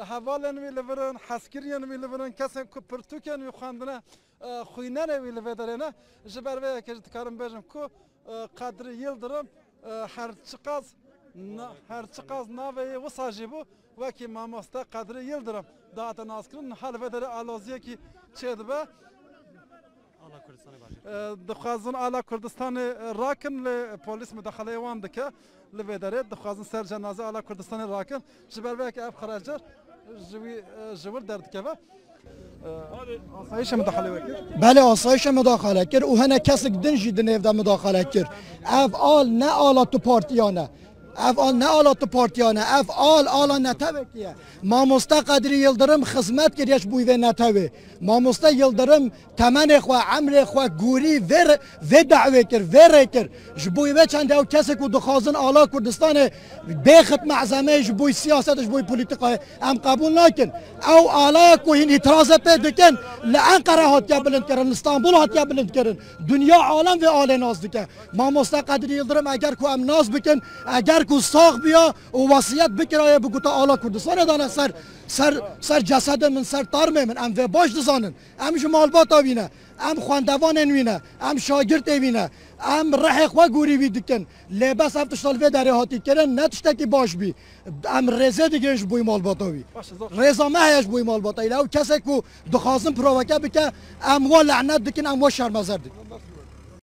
هوالن وی لورن حسکریان وی لورن کسان کو پرتوکن وی خواندنه خوینن وی لودرنه جبر وی که تکارم بجم کو قدر یلدرم هر چقاز ناوی وساجی بو وکی ماماستا قدر یلدرم دعات ناسکرن حال ودر آلوزیه کی چه دبه دخوازن آلا کردستان راکن لپولیس مداخله وان دکه لودره دخوازن سر جنازه آلا کردستان راکن جبر وی که اب خراجر جور درد که آسایش مداخله وکر بله آسایش مداخله کرد و هنه کسی دنجی دنیو مداخله کرد افعال نه آلات پارتیانه افعال نه آلات پارتیانه افعال آلا نتوکیه ماموستا قدری یلدرم خدمت کردیش بوی و نتوه ماموستا یلدرم تمن خو عمر خو گوری و دعوه کرد و ریکر جبوی و چند او کسی که دخوازن آلا کردستان بخت معظمه جبوی سیاست جبوی پولیتیکای ام قبول نکن او آلا که این اعتراض پیدا کن لانقره هاتیا بلند کردن استانبول هاتیا بلند کردن دنیا عالم و آل ناز دکه ماموستا قدری یلدرم اگر که ام ناز بکن اگر که ساق بیا و وصیت بکرایه بگو تا آلا کردستان دانه سر جسد من سر تارمه من ام و باش دزانن ام جمالبات وینه ام خواندوان وینه ام شاگرد وینه ام رحق و گوری وی دکن لباس افتش سال و داره هاتی کردن نتشتکی باش بی ام رزه دیگهش بوی مالباتاوی رزا مهش بوی مالباتایی لو کسی که دخوازن پروکه بکه ام و لعنت دکن ام و شرمزر دکن